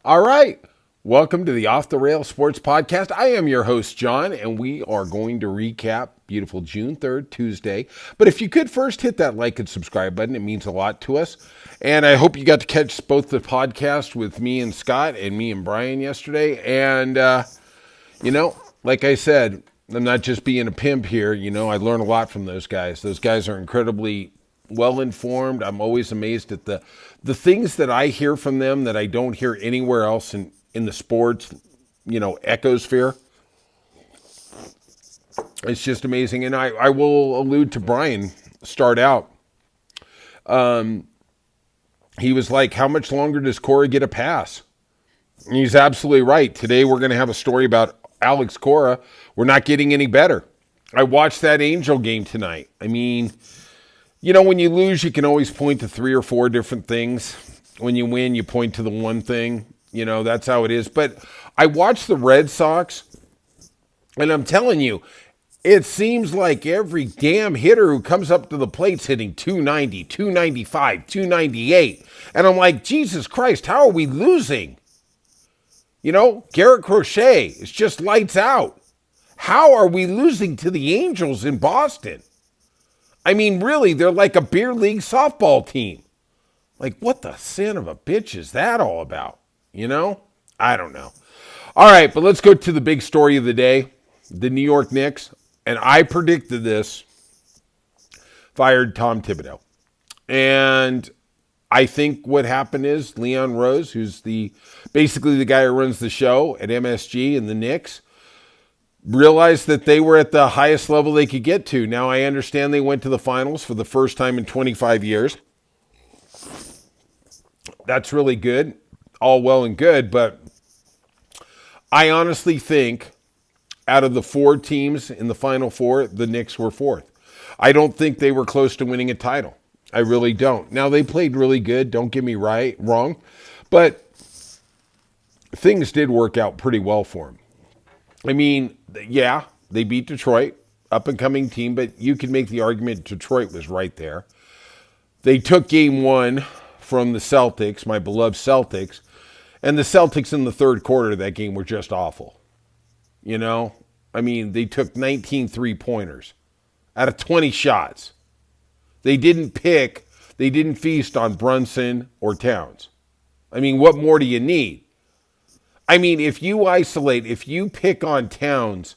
All right. Welcome to the Off the Rail Sports Podcast. I am your host, John, and we are going to recap beautiful June 3rd, Tuesday. But if you could first hit that like and subscribe button, it means a lot to us. And I hope you got to catch both the podcast with me and Scott and me and Brian yesterday. And, like I said, I'm not just being a pimp here. I learn a lot from those guys. Those guys are incredibly well-informed. I'm always amazed at the things that I hear from them that I don't hear anywhere else in the sports, ecosphere. It's just amazing. And I will allude to Brian, start out. He was like, how much longer does Cora get a pass? And he's absolutely right. Today we're going to have a story about Alex Cora. We're not getting any better. I watched that Angel game tonight. I mean, when you lose, you can always point to 3 or 4 different things. When you win, you point to the one thing. That's how it is. But I watched the Red Sox, and I'm telling you, it seems like every damn hitter who comes up to the plate's hitting 290, 295, 298. And I'm like, Jesus Christ, how are we losing? Garrett Crochet is just lights out. How are we losing to the Angels in Boston? I mean, really, they're like a beer league softball team. Like, what the son of a bitch is that all about? I don't know. All right, but let's go to the big story of the day. The New York Knicks, and I predicted this, fired Tom Thibodeau. And I think what happened is Leon Rose, who's basically the guy who runs the show at MSG and the Knicks, realized that they were at the highest level they could get to. Now, I understand they went to the finals for the first time in 25 years. That's really good. All well and good, but I honestly think out of the 4 teams in the Final Four, the Knicks were 4th. I don't think they were close to winning a title. I really don't. Now, they played really good. Don't get me wrong. But things did work out pretty well for them. I mean, yeah, they beat Detroit, up-and-coming team, but you could make the argument Detroit was right there. They took game 1 from the Celtics, my beloved Celtics, and the Celtics in the third quarter of that game were just awful. I mean, they took 19 three-pointers out of 20 shots. They didn't feast on Brunson or Towns. I mean, what more do you need? I mean, if you pick on Towns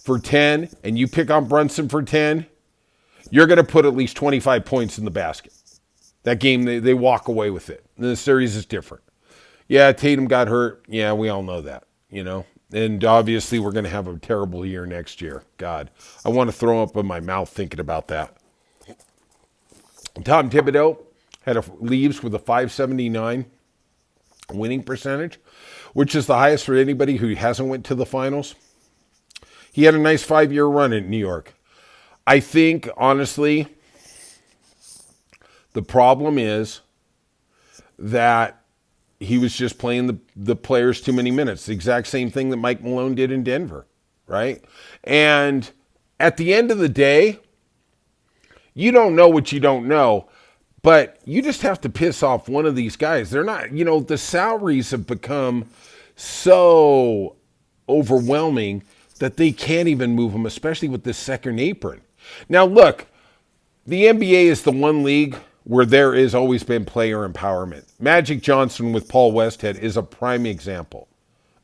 for 10 and you pick on Brunson for 10, you're going to put at least 25 points in the basket. That game, they walk away with it. And the series is different. Yeah, Tatum got hurt. Yeah, we all know that, And obviously we're going to have a terrible year next year. God, I want to throw up in my mouth thinking about that. Tom Thibodeau leaves with a .579 winning percentage, which is the highest for anybody who hasn't went to the finals. He had a nice 5-year run in New York. I think, honestly, the problem is that he was just playing the players too many minutes. The exact same thing that Mike Malone did in Denver, right? And at the end of the day, you don't know what you don't know, but you just have to piss off one of these guys. They're not, the salaries have become so overwhelming that they can't even move them, especially with this second apron. Now, look, the NBA is the one league where there has always been player empowerment. Magic Johnson with Paul Westhead is a prime example,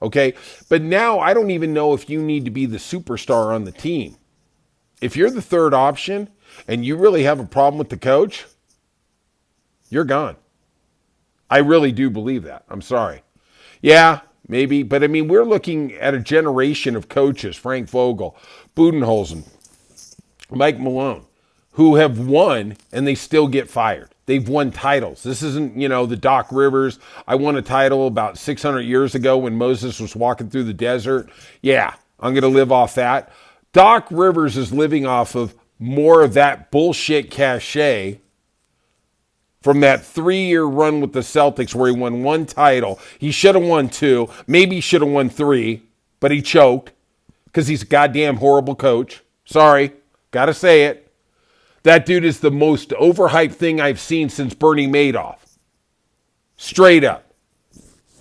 okay? But now I don't even know if you need to be the superstar on the team. If you're the third option and you really have a problem with the coach, you're gone. I really do believe that. I'm sorry. Yeah, maybe. But, I mean, we're looking at a generation of coaches, Frank Vogel, Budenholzer, Mike Malone, who have won and they still get fired. They've won titles. This isn't, the Doc Rivers. I won a title about 600 years ago when Moses was walking through the desert. Yeah, I'm going to live off that. Doc Rivers is living off of more of that bullshit cachet from that 3-year run with the Celtics where he won 1 title. He should have won 2. Maybe he should have won 3, but he choked because he's a goddamn horrible coach. Sorry, got to say it. That dude is the most overhyped thing I've seen since Bernie Madoff. Straight up.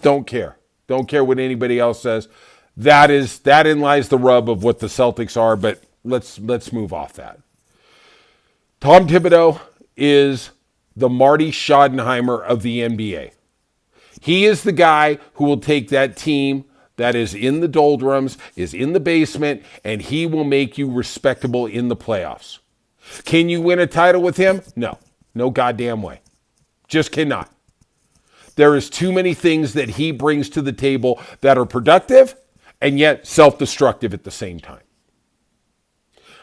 Don't care. Don't care what anybody else says. That lies the rub of what the Celtics are, but let's move off that. Tom Thibodeau is the Marty Schottenheimer of the NBA. He is the guy who will take that team that is in the doldrums, is in the basement, and he will make you respectable in the playoffs. Can you win a title with him? No. No goddamn way. Just cannot. There is too many things that he brings to the table that are productive and yet self-destructive at the same time.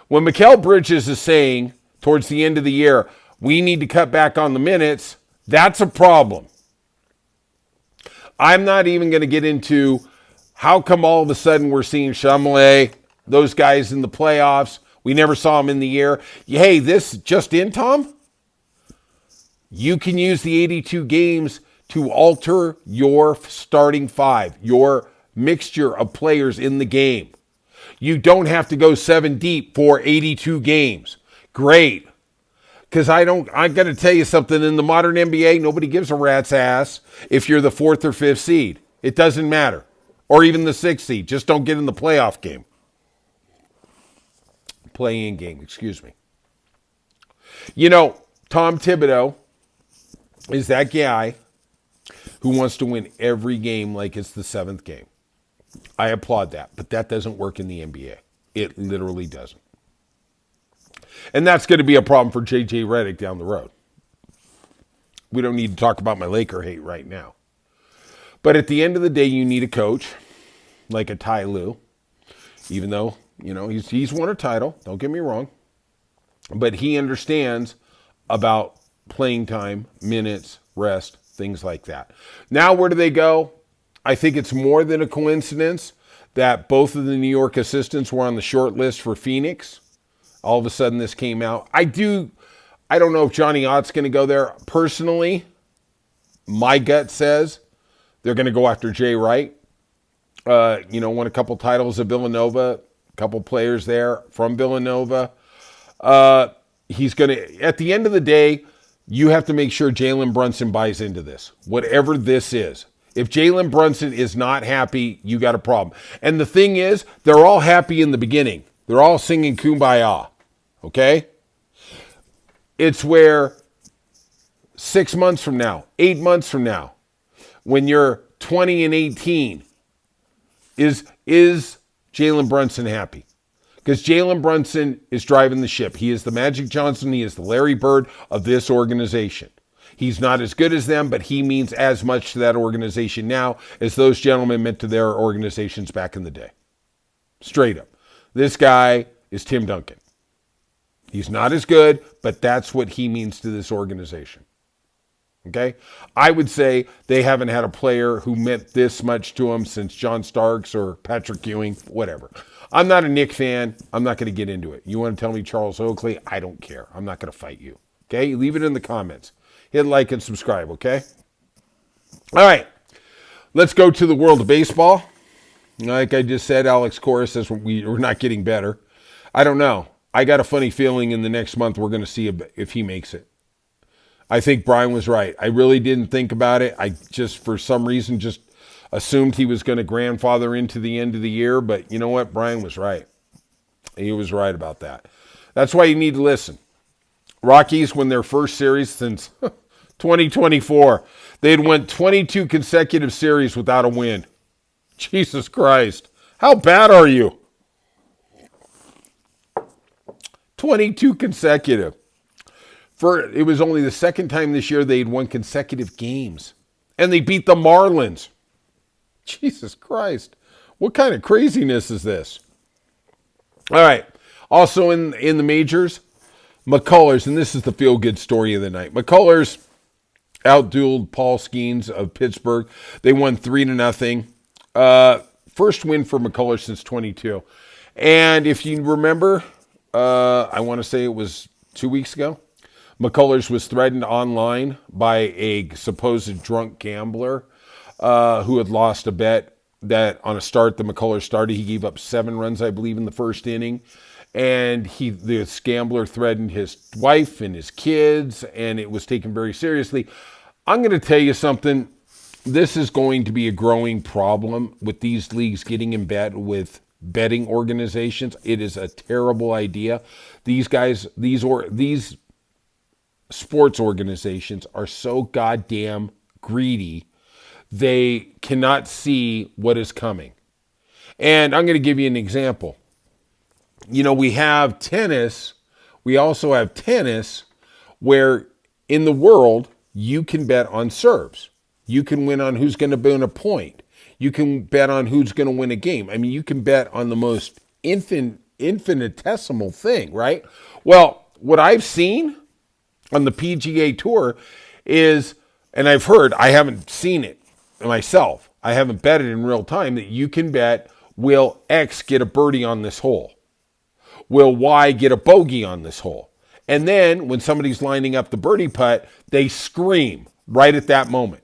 When Mikal Bridges is saying towards the end of the year, we need to cut back on the minutes, that's a problem. I'm not even going to get into how come all of a sudden we're seeing Chamelet, those guys in the playoffs. We never saw them in the year. Hey, this just in, Tom? You can use the 82 games to alter your starting five, your mixture of players in the game. You don't have to go 7 deep for 82 games. Great. Because I got to tell you something, in the modern NBA, nobody gives a rat's ass if you're the 4th or 5th seed. It doesn't matter. Or even the 6th seed. Just don't get in the playoff game. Play-in game, excuse me. You know, Tom Thibodeau is that guy who wants to win every game like it's the 7th game. I applaud that, but that doesn't work in the NBA. It literally doesn't. And that's going to be a problem for J.J. Redick down the road. We don't need to talk about my Laker hate right now. But at the end of the day, you need a coach like a Ty Lue, even though, you know, he's won a title. Don't get me wrong. But he understands about playing time, minutes, rest, things like that. Now, where do they go? I think it's more than a coincidence that both of the New York assistants were on the short list for Phoenix. All of a sudden, this came out. I don't know if Johnny Ott's going to go there. Personally, my gut says they're going to go after Jay Wright. Won a couple titles at Villanova, a couple players there from Villanova. He's going to, at the end of the day, you have to make sure Jalen Brunson buys into this, whatever this is. If Jalen Brunson is not happy, you got a problem. And the thing is, they're all happy in the beginning. They're all singing Kumbaya, okay? It's where 6 months from now, 8 months from now, when you're 20 and 18, is Jalen Brunson happy? Because Jalen Brunson is driving the ship. He is the Magic Johnson. He is the Larry Bird of this organization. He's not as good as them, but he means as much to that organization now as those gentlemen meant to their organizations back in the day. Straight up. This guy is Tim Duncan. He's not as good, but that's what he means to this organization. Okay? I would say they haven't had a player who meant this much to them since John Starks or Patrick Ewing, whatever. I'm not a Knick fan. I'm not going to get into it. You want to tell me Charles Oakley? I don't care. I'm not going to fight you. Okay? Leave it in the comments. Hit like and subscribe, okay? All right. Let's go to the world of baseball. Like I just said, Alex Cora says we're not getting better. I don't know. I got a funny feeling in the next month we're going to see if he makes it. I think Brian was right. I really didn't think about it. I just, for some reason, just assumed he was going to grandfather into the end of the year. But you know what? Brian was right. He was right about that. That's why you need to listen. Rockies won their first series since 2024. They had won 22 consecutive series without a win. Jesus Christ. How bad are you? 22 consecutive. It was only the second time this year they had won consecutive games. And they beat the Marlins. Jesus Christ. What kind of craziness is this? All right. Also in the majors, McCullers, and this is the feel-good story of the night. McCullers outdueled Paul Skeens of Pittsburgh. They won 3-0. First win for McCullers since 22. And if you remember, I want to say it was 2 weeks ago, McCullers was threatened online by a supposed drunk gambler who had lost a bet that on a start the McCullers started. He gave up 7 runs, I believe, in the first inning. And the gambler threatened his wife and his kids, and it was taken very seriously. I'm going to tell you something. this is going to be a growing problem with these leagues getting in bed with betting organizations. It is a terrible idea. These guys, these sports organizations are so goddamn greedy. They cannot see what is coming. And I'm going to give you an example. You know, we have tennis. We also have tennis where in the world you can bet on serves. You can win on who's going to win a point. You can bet on who's going to win a game. I mean, you can bet on the most infinitesimal thing, right? Well, what I've seen on the PGA Tour is, and I've heard, I haven't seen it myself, I haven't bet it in real time, that you can bet, will X get a birdie on this hole? Will Y get a bogey on this hole? And then when somebody's lining up the birdie putt, they scream right at that moment.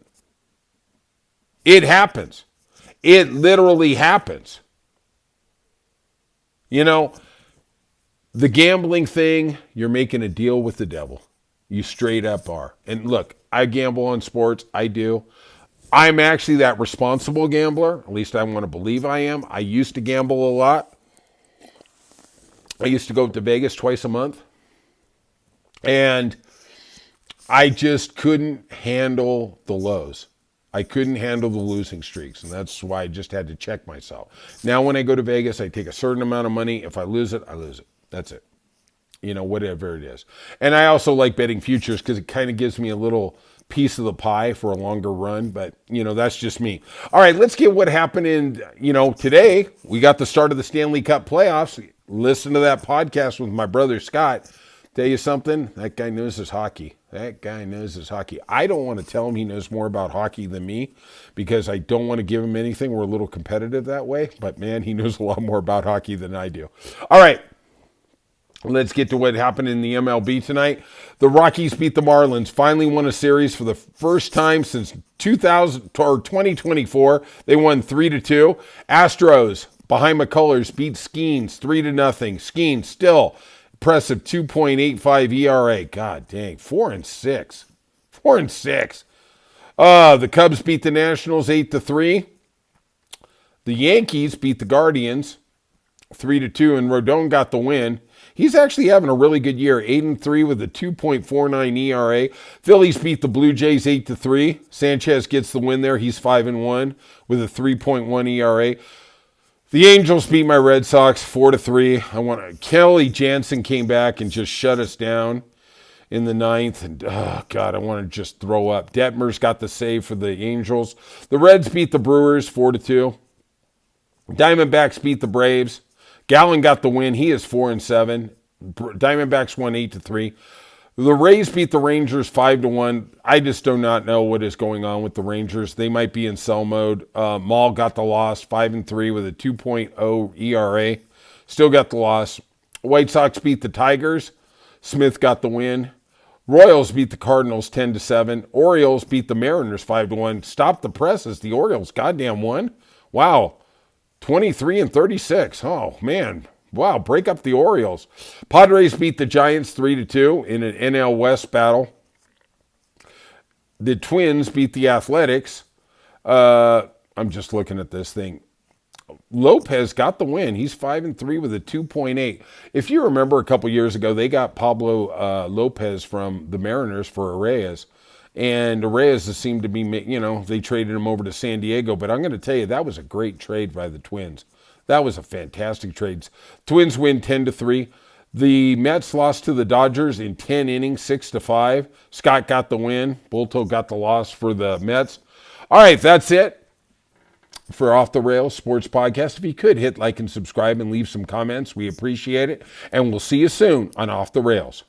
It happens. It literally happens. You know, the gambling thing, you're making a deal with the devil. You straight up are. And look, I gamble on sports. I do. I'm actually that responsible gambler. At least I want to believe I am. I used to gamble a lot. I used to go to Vegas twice a month. And I just couldn't handle the lows. I couldn't handle the losing streaks, and that's why I just had to check myself. Now when I go to Vegas, I take a certain amount of money. If I lose it, I lose it. That's it. You know, whatever it is. And I also like betting futures because it kind of gives me a little piece of the pie for a longer run, but, you know, that's just me. All right, let's get what happened in, you know, today. We got the start of the Stanley Cup playoffs. Listen to that podcast with my brother Scott. Tell you something, that guy knows his hockey. That guy knows his hockey. I don't want to tell him he knows more about hockey than me because I don't want to give him anything. We're a little competitive that way. But, man, he knows a lot more about hockey than I do. All right. Let's get to what happened in the MLB tonight. The Rockies beat the Marlins. Finally won a series for the first time since 2024. They won 3-2. Astros behind McCullers beat Skeens 3-0. Skeens still impressive 2.85 ERA. God dang, 4-6. 4-6. The Cubs beat the Nationals 8-3. The Yankees beat the Guardians 3-2, and Rodon got the win. He's actually having a really good year, 8-3 with a 2.49 ERA. Phillies beat the Blue Jays 8-3. Sanchez gets the win there. He's 5-1 with a 3.1 ERA. The Angels beat my Red Sox 4-3. Kelly Jansen came back and just shut us down in the ninth. And, oh, God, I want to just throw up. Detmer's got the save for the Angels. The Reds beat the Brewers 4-2. Diamondbacks beat the Braves. Gallen got the win. He is 4-7. Diamondbacks won 8-3. The Rays beat the Rangers 5-1. I just do not know what is going on with the Rangers. They might be in sell mode. Maul got the loss 5-3 with a 2.0 ERA. Still got the loss. White Sox beat the Tigers. Smith got the win. Royals beat the Cardinals 10-7. Orioles beat the Mariners 5-1. Stop the presses. The Orioles goddamn won. Wow. 23-36. Oh, man. Wow, break up the Orioles. Padres beat the Giants 3-2 in an NL West battle. The Twins beat the Athletics. I'm just looking at this thing. Lopez got the win. He's 5-3 with a 2.8. If you remember a couple years ago, they got Pablo Lopez from the Mariners for Arraez. And Arraez seemed to be, you know, they traded him over to San Diego. But I'm going to tell you, that was a great trade by the Twins. That was a fantastic trade. Twins win 10-3. The Mets lost to the Dodgers in 10 innings, 6-5. Scott got the win. Bulto got the loss for the Mets. All right, that's it for Off the Rails Sports Podcast. If you could, hit like and subscribe and leave some comments. We appreciate it. And we'll see you soon on Off the Rails.